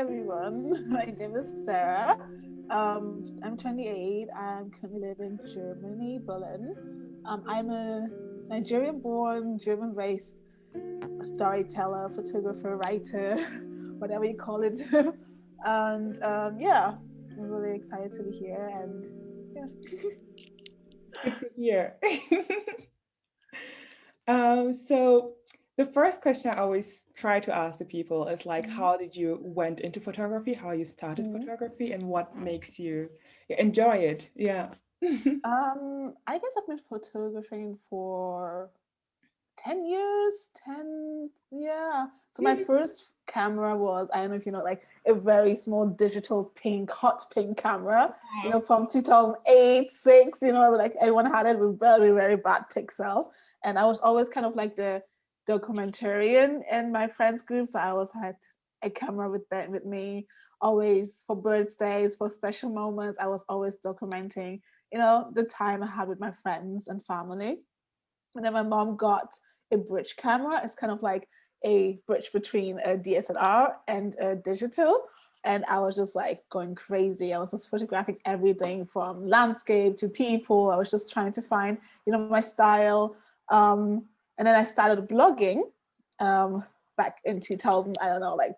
everyone. My name is Sarah. I'm 28. I'm currently living in Germany, Berlin. I'm a Nigerian-born, German-raised storyteller, photographer, writer, whatever you call it. And yeah, I'm really excited to be here. And yeah. It's good to hear. So the first question I always try to ask the people is like, Mhm. how did you went into photography? How you started Mhm. photography, and what makes you enjoy it? Yeah. I guess I've been photographing for 10 years, 10, yeah. So my Mhm. first camera was, I don't know if you know, like a very small digital pink, hot pink camera, Wow. from 2008, 6, like everyone had it with very, very bad pixels. And I was always kind of like the documentarian in my friends group. So I always had a camera with them with me, always for birthdays, for special moments. I was always documenting, the time I had with my friends and family. And then my mom got a bridge camera. It's kind of like a bridge between a DSLR and a digital. And I was just like going crazy. I was just photographing everything from landscape to people. I was just trying to find, my style. And then I started blogging um, back in 2000, I don't know, like,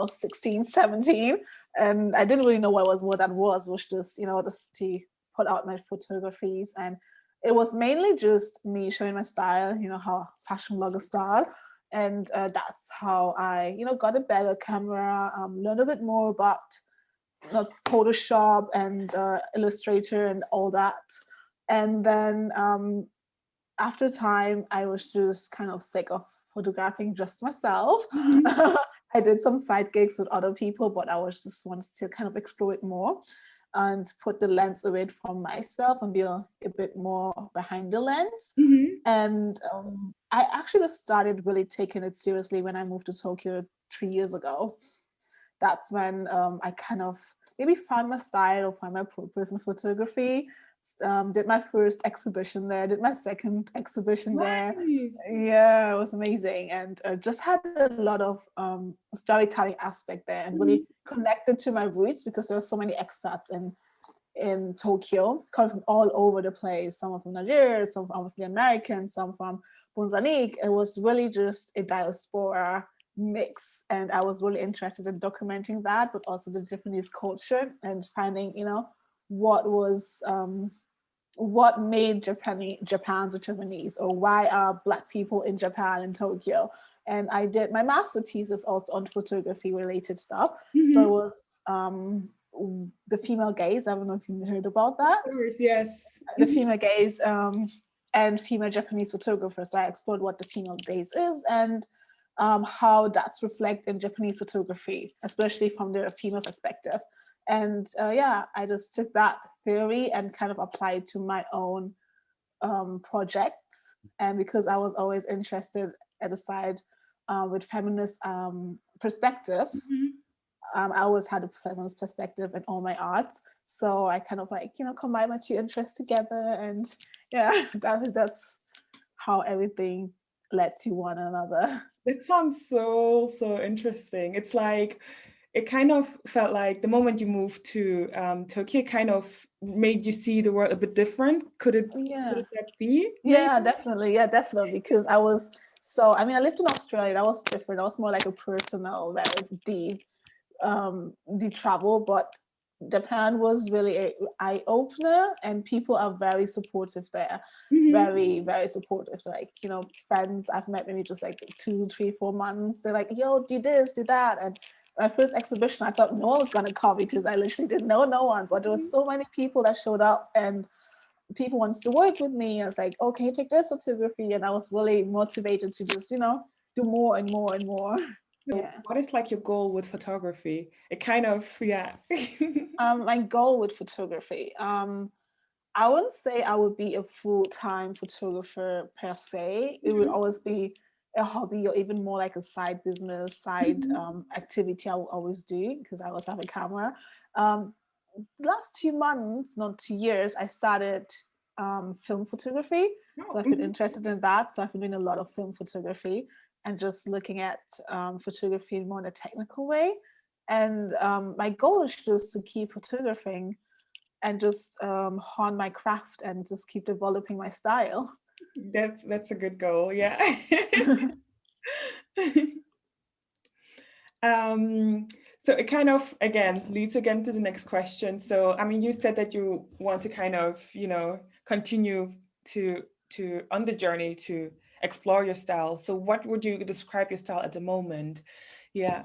16, 17. And I didn't really know what that was. It was just, just to put out my photographies, and it was mainly just me showing my style, how fashion bloggers style. And that's how I, got a better camera, learned a bit more about Photoshop and Illustrator and all that. And then after time, I was just kind of sick of photographing just myself. Mhm. I did some side gigs with other people, but I was just wanted to kind of explore it more and put the lens away from myself and be a bit more behind the lens. Mhm. And I actually started really taking it seriously when I moved to Tokyo 3 years ago. That's when I kind of maybe found my style or found my purpose in photography. Did my first exhibition there, did my second exhibition there. Nice. Yeah, it was amazing, and just had a lot of storytelling aspect there, and really Mhm. connected to my roots because there were so many expats in Tokyo, coming from all over the place. Some are from Nigeria, some obviously American, some from Mozambique. It was really just a diaspora mix, and I was really interested in documenting that, but also the Japanese culture and finding, what was what made Japan so Japanese, or why are Black people in Japan in Tokyo. And I did my master thesis also on photography related stuff. So it Mhm. was the female gaze. I don't know if you heard about Of that. course, yes. The Mhm. female gaze and female Japanese photographers. So I explored what the female gaze is and how that's reflected in Japanese photography, especially from the female perspective. And yeah, I just took that theory and kind of applied to my own projects. And because I was always interested at the side with feminist perspective, Mhm. I always had a feminist perspective in all my arts. So I kind of like, combine my two interests together. And yeah, that's how everything led to one another. That sounds so interesting. It's like it kind of felt like the moment you moved to Tokyo kind of made you see the world a bit different. Could Yeah. it that be maybe? Yeah, definitely. Yeah, definitely. Because I was so, I mean, I lived in Australia. That was different. That was more like a personal, very deep travel. But Japan was really a eye opener, and people are very supportive there. Hmm. Very, very supportive. Like, friends I've met maybe just like 2, 3, 4 months. They're like, yo, do this, do that. And my first exhibition, I thought no one was gonna come because I literally didn't know no one. But there was so many people that showed up, and people wants to work with me. I was like, okay, take this photography. And I was really motivated to just, do more and more and more. So Yeah. what is like your goal with photography? It kind of, yeah. My goal with photography, I wouldn't say I would be a full-time photographer per se. It would Mhm. always be a hobby or even more like a side business, side Mhm. activity I will always do because I always have a camera. Um, the last 2 months, not 2 years, I started film photography. So Oh, I've been mhm. interested in that. So I've been doing a lot of film photography and just looking at photography more in a technical way. And my goal is just to keep photographing and just hone my craft and just keep developing my style. That's a good goal. Yeah. Um, so it kind of again leads again to the next question. So I mean, you said that you want to kind of, continue to on the journey to explore your style. So what would you describe your style at the moment? Yeah.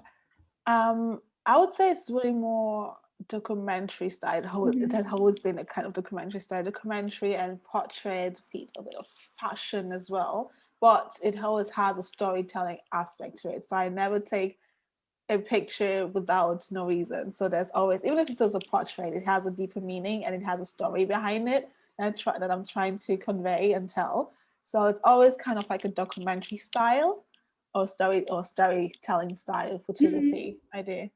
I would say it's really more documentary style. It Mhm. has always been a kind of documentary style, documentary and portrait, a bit of fashion as well. But it always has a storytelling aspect to it. So I never take a picture without no reason. So there's always, even if it's just a portrait, it has a deeper meaning and it has a story behind it that I'm trying to convey and tell. So it's always kind of like a documentary style or storytelling style Mhm. photography I do.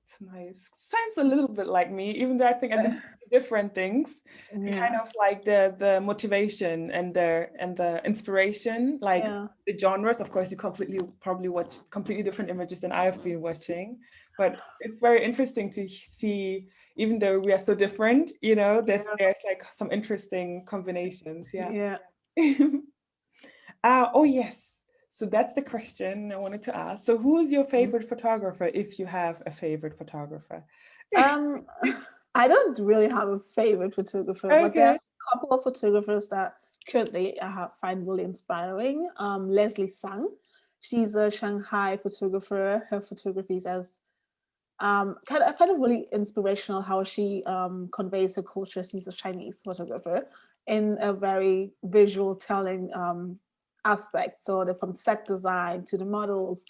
It's nice. Sounds a little bit like me, even though I think I do different things. The kind Yeah, of like the motivation and the inspiration, like yeah, the genres. Of course, you completely probably watch completely different images than I've been watching, but it's very interesting to see. Even though we are so different, yeah, there's like some interesting combinations. Yeah. yeah. Oh yes. So that's the question I wanted to ask. So who is your favorite photographer, if you have a favorite photographer? Um, I don't really have a favorite photographer, but there are Okay. a couple of photographers that currently find really inspiring. Leslie Sang, she's a Shanghai photographer. Her photography is kind of really inspirational how she conveys her culture. She's a Chinese photographer in a very visual telling aspect. So from set design to the models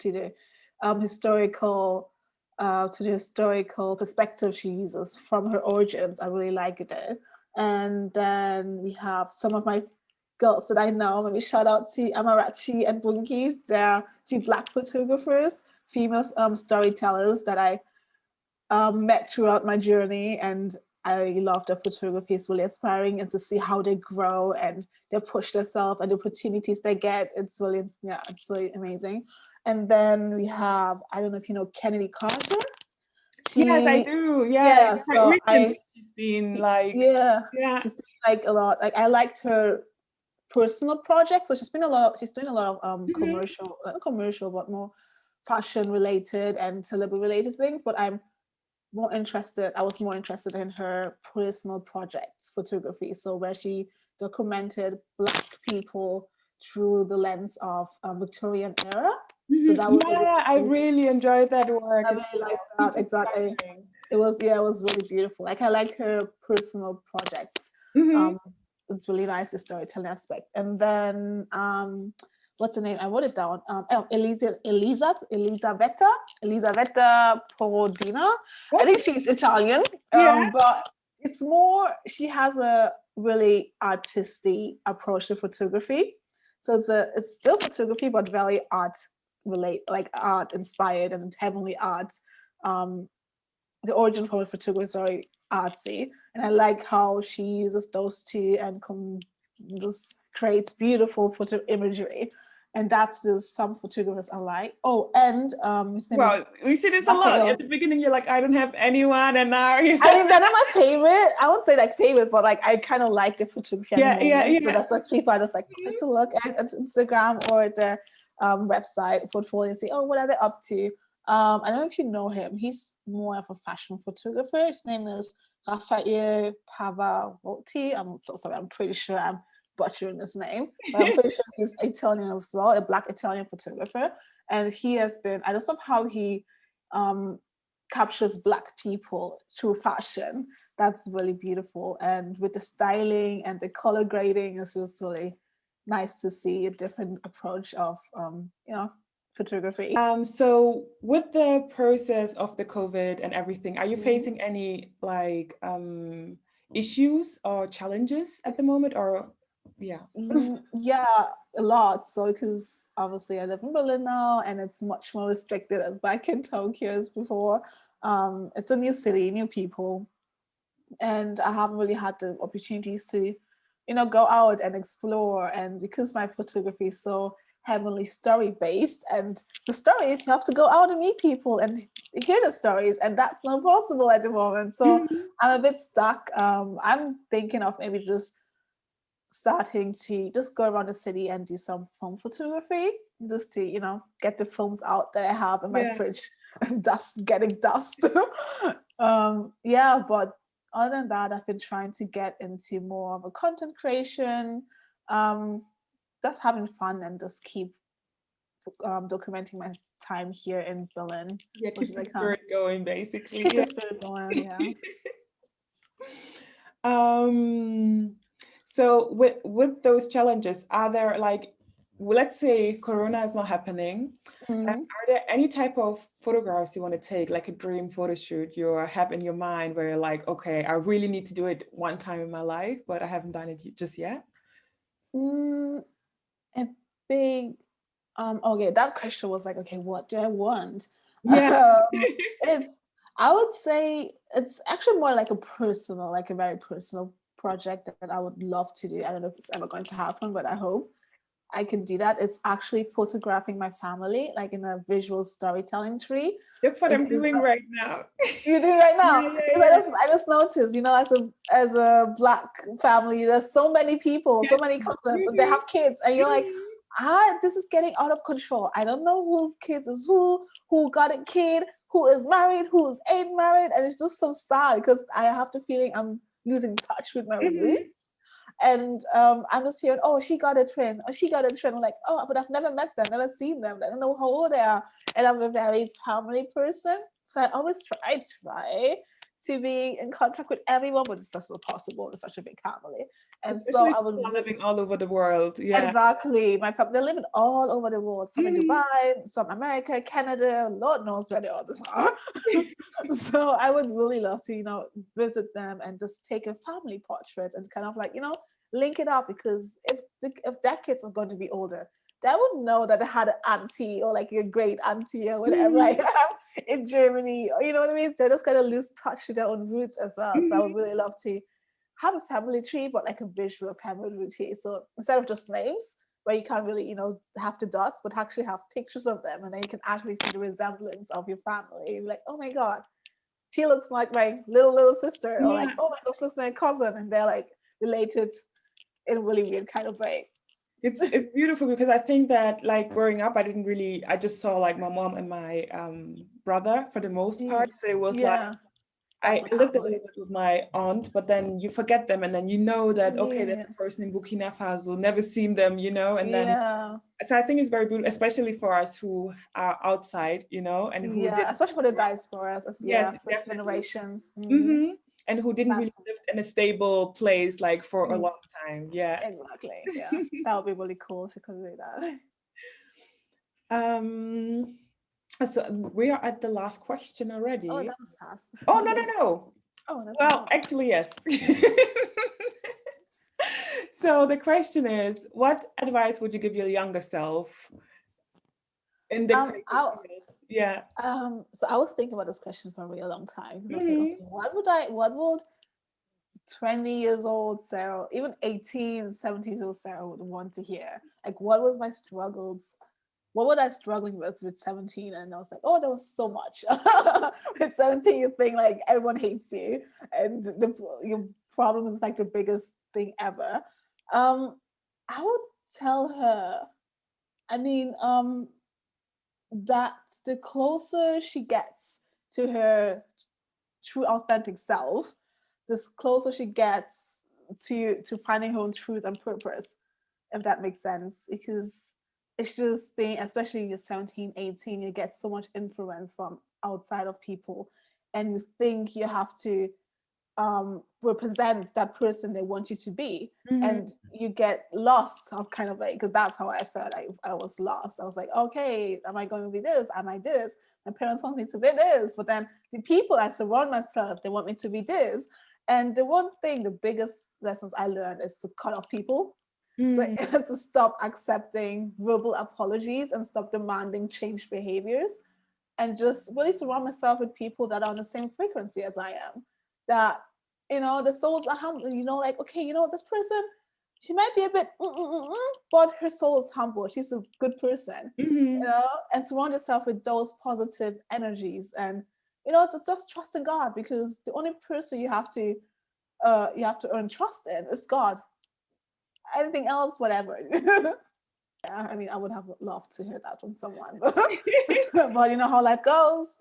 historical to the historical perspective she uses from her origins. I really like it. And then we have some of my girls that I know. Maybe shout out to Amarachi and Bunki. They're two black photographers, female storytellers that I met throughout my journey, and I love their photography. It's really inspiring, and to see how they grow and they push themselves and the opportunities they get. It's really amazing. And then we have, I don't know if you know Kennedy Carter. Yes, I She, do. Yeah, yeah, quite so recently she's been like, yeah, yeah. she's been like a lot. Like I liked her personal projects. So she's doing a lot of Mhm. commercial, not commercial, but more fashion related and celebrity related things. But I was more interested in her personal projects photography. So where she documented Black people through the lens of Victorian era. So Mhm. that was a Yeah, I really enjoyed that work I as really like well. that. Super Exactly. inspiring. It was really beautiful. Like I liked her personal projects. Hmm. Um, it's really nice, the storytelling aspect. And then what's the name? I wrote it down. Elisaveta Porodina. I think Okay. she's Italian, Yeah. but it's more. She has a really artistic approach to photography. So it's still photography, but very like art inspired and heavenly art. Um, the origin from the photography is very artsy, and I like how she uses those two and just creates beautiful photo imagery. And that's just some photographers I like. Oh, and his name is Well, we see this a lot. At Raphael. the beginning, you're like, I don't have anyone, and now, yeah, I mean, they're not my favorite. I won't say like favorite, but like I kind of like the photography at the yeah, yeah, moment. So yeah. that's like people I just like click to look at Instagram or their website portfolio and see, oh, what are they up to? I don't know if you know him. He's more of a fashion photographer. His name is Raphael Pavarotti. I'm so sorry. I'm pretty sure I'm butchering his name, but I'm pretty sure he's Italian as well, a Black Italian photographer. And he has been. I just love how he um, captures Black people through fashion. That's really beautiful. And with the styling and the color grading, it's just really nice to see a different approach of, photography. So with the process of the COVID and everything, are you Mhm. facing any like issues or challenges at the moment, or yeah? Yeah, a lot. So, because obviously I live in Berlin now and it's much more restricted as back in Tokyo as before. It's a new city, new people, and I haven't really had the opportunities to, go out and explore. And because my photography is so heavily story based, and the stories you have to go out and meet people and hear the stories, and that's not possible at the moment. So Mhm. I'm a bit stuck. I'm thinking of maybe just starting to just go around the city and do some film photography, just to get the films out that I have in my Yeah. fridge and getting dust. Yeah, but other than that, I've been trying to get into more of a content creation, um, just having fun and just keep documenting my time here in Berlin Yeah, as much keep as the I can. spirit going, basically. Keep the Yeah. spirit going. Yeah. Um, so with those challenges, are there like, well, let's say Corona is not happening, Mm. are there any type of photographs you want to take, like a dream photo shoot you have in your mind where you're like, okay, I really need to do it one time in my life, but I haven't done it just yet? Mm, a big okay, that question was like, okay, what do I want? Yeah. It's I would say it's actually more like a personal, like a very personal project that I would love to do. I don't know if it's ever going to happen, but I hope I can do that. It's actually photographing my family, like in a visual storytelling tree. That's what I'm Because doing right now. you do right now. Yeah, yeah, Because yeah. I just noticed, as a black family, there's so many people, so Yes. many cousins, and they Mhm. have kids, and you're like, Mhm. this is getting out of control. I don't know whose kids is who got a kid, who is married, who is ain't married, and it's just so sad because I have the feeling I'm losing touch with my roots. Mhm. And I'm just hearing, oh, she got a twin, or she got a twin. I'm like, oh, but I've never met them, never seen them. I don't know how old they are. And I'm a very family person. So I always try to be in contact with everyone, but it's just not possible. It's such a big family. And so Especially I would people are living all over the world. Yeah. exactly. My family, they're living all over the world. Some in Mhm. Dubai, some America, Canada, Lord knows where they all are. So I would really love to, visit them and just take a family portrait and kind of like, link it up, because if their kids are going to be older, they would know that they had an auntie or like a great auntie or whatever I Mhm. have in Germany. Or you know what I mean? They're just gonna lose touch with their own roots as well. So I would Mhm. really love to have a family tree, but like a visual family tree. So instead of just names, where you can't really, have the dots, but actually have pictures of them, and then you can actually see the resemblance of your family. You're like, oh my god, she looks like my little sister, or like, Yeah. oh my gosh, looks like my cousin, and they're like related in a really weird kind of way. It's beautiful because I think that like growing up, I just saw like my mom and my brother for the most part. So it was like Yeah, that's I my lived a family. little bit with my aunt, but then you forget them, and then you know that okay, there's Yeah, a person in Burkina Faso, never seen them, and then yeah, so I think it's very beautiful, especially for us who are outside, and who yeah. didn't. Especially for the diasporas, as Yes, first definitely. generations. And who didn't That's really live in a stable place like for a mm, long time. Yeah. exactly. Yeah, that would be really cool if you could do that. um, so we are at the last question Oh, already. that was fast. Oh, no, no, no. Oh, that's Well, fast. actually, yes. So the question is, what advice would you give your younger self in the creative I field? Yeah. so I was thinking about this question for a really long time, because I was like, Hmm. okay, what would 20 years old Sarah, even 18, 17 year old Sarah would want to hear? Like, what was my struggles? What was I struggling with 17? And I was like, oh, there was so much. With 17, you think like everyone hates you, and your problem is like the biggest thing ever. Um, I would tell her, I mean, that the closer she gets to her true authentic self, the closer she gets to finding her own truth and purpose, if that makes sense. Because it's just being, especially when you're 17, 18, you get so much influence from outside of people, and you think you have to represent that person they want you to be, Hmm. and you get lost of kind of like, because that's how I felt. I was lost. I was like, okay, am I going to be this, am I this? My parents want me to be this, but then the people I surround myself, they want me to be this. And the one thing, the biggest lessons I learned is to cut off people. So Hmm. to stop accepting verbal apologies and stop demanding change behaviors, and just really surround myself with people that are on the same frequency as I am. That, the souls are humble, like, okay, this person, she might be a bit, but her soul is humble. She's a good person, and surround yourself with those positive energies, and to just trust in God, because the only person you have to earn trust in is God. Anything else, whatever. Yeah, I mean, I would have loved to hear that from someone, but you know how life goes.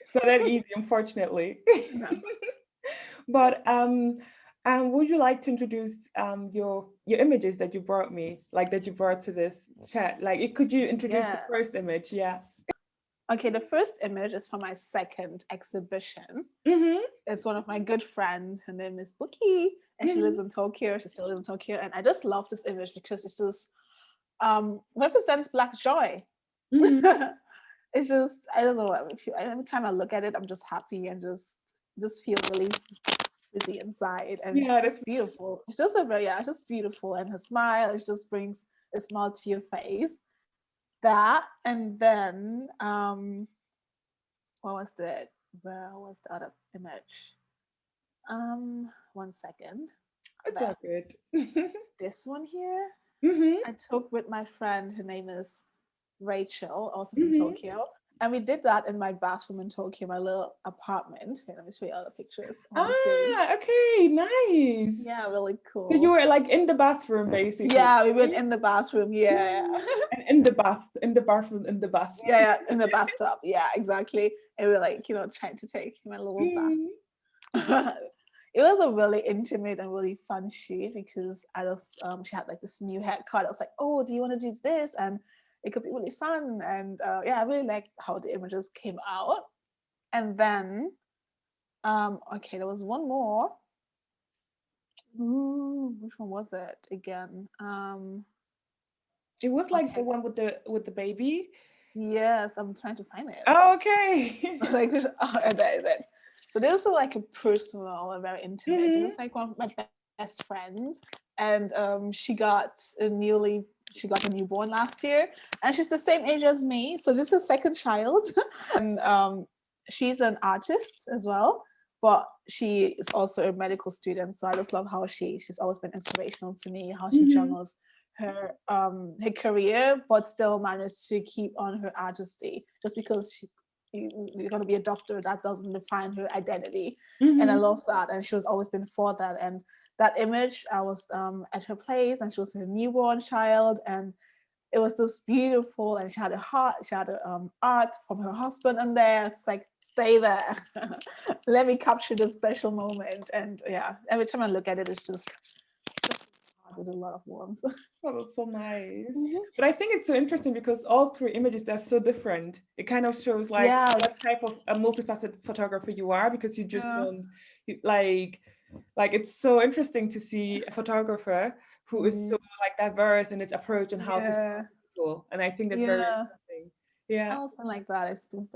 It's not that easy, unfortunately. No. But would you like to introduce your images that you brought me, like that you brought to this chat? Like, could you introduce the first Yes. image? Yeah. Okay, the first image is from my second exhibition. Mm-hmm. It's one of my good friends. Her name is Buki, and she lives in Tokyo. She still lives in Tokyo, and I just love this image because it's just represents Black joy. Mm-hmm. It's just, I don't know. Every time I look at it, I'm just happy and just feel really frizzy inside, and Yeah, she's that's just beautiful. It's just it's just beautiful, and her smile, it just brings a smile to your face. That, and then what was the where was the other image? 1 second. it's There, all good. this one here. Mm-hmm. I took with my friend. Her name is Rachel, also from Mm-hmm. Tokyo. And we did that in my bathroom in Tokyo, my little apartment. Here, let me show you all the pictures. I want to see. Ah, okay, nice. Yeah, really So you cool. were like in the bathroom, basically, Yeah, we went right? in the bathroom. Yeah. And in the bath, in the bathroom, in the bath. Yeah, in the bathtub. Yeah, exactly. And we were like, trying to take my little bath. Mm. It was a really intimate and really fun shoot because she had like this new haircut. I was like, oh, do you want to do this? And it could be really fun. And yeah, I really liked how the images came out. And then okay, there was one more. Ooh, which one was it again? It was like the Okay, one with the baby. yes, I'm trying to find it. Oh, okay. Like, there is it. So this was like a personal and very intimate. It Hmm. was like one of my best friends, and she got a newborn last year, and she's the same age as me. So this is second child, and she's an artist as well, but she is also a medical student. So I just love how she's always been inspirational to me. How she Hmm. juggles her career, but still managed to keep on her artistry. Just because you're going to be a doctor, that doesn't define her identity. And I Hmm. love that, and she was always been for that. And that image, I was at her place, and she was a newborn child, and it was just beautiful. And she had art from her husband in there. It's like, stay there. Let me capture this special moment. And yeah, every time I look at it, it's just with a lot of warmth. Oh, that's so nice. Mhm. But I think it's so interesting because all three images, they're so different. It kind of shows like Yeah, what type of a multifaceted photographer you are, because you just yeah. don't like it's so interesting to see a photographer who is so Mm, like diverse in its approach and how to see yeah, people. And I think that's very yeah. interesting. I Yeah. always been like that. It's been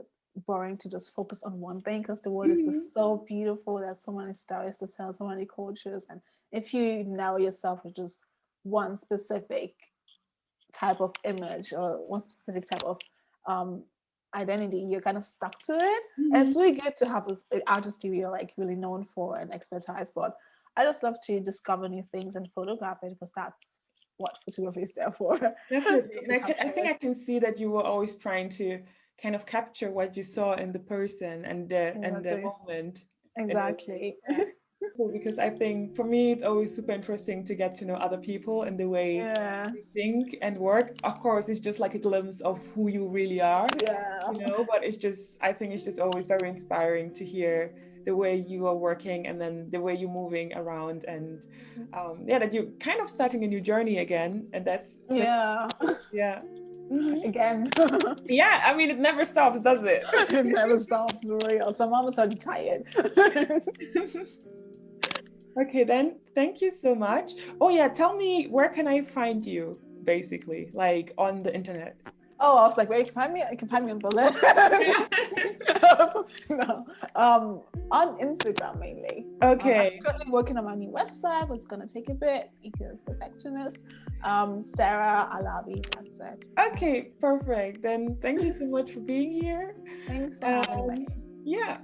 boring to just focus on one thing because the world is Hmm. just so beautiful. There's so many stories to tell, so many cultures, and if you narrow yourself with just one specific type of image or one specific type of um, identity, you're kind of stuck to it. And Hmm. it's really good to have this artistry you're like really known for and expertise. But I just love to discover new things and photograph it because that's what photography is there for, Definitely. just And to I capture think it. I can see that you were always trying to kind of capture what you saw in the person and the Exactly. moment in a way. Exactly. Yeah. Cool, because I think for me it's always super interesting to get to know other people and the way Yeah. they think and work. Of course, it's just like a glimpse of who you really are, Yeah. but it's just I think it's just always very inspiring to hear the way you are working and then the way you're moving around and yeah, that you're kind of starting a new journey again, and that's Yeah. cool. Yeah. Hmm. Again. Yeah, I mean it never stops, does it? It never stops, for real. So I'm almost already tired. Okay, then thank you so much. Oh yeah, tell me where can I find you basically, like on the internet? Oh, I was like, wait, you can find me on Berlin. No. On Instagram mainly. I'm Okay. currently working on my new website, but it's gonna take a bit because perfectionist. Serah Alabi, that's it. Okay, perfect. Then thank you so much for being here. Thanks for having And me. yeah,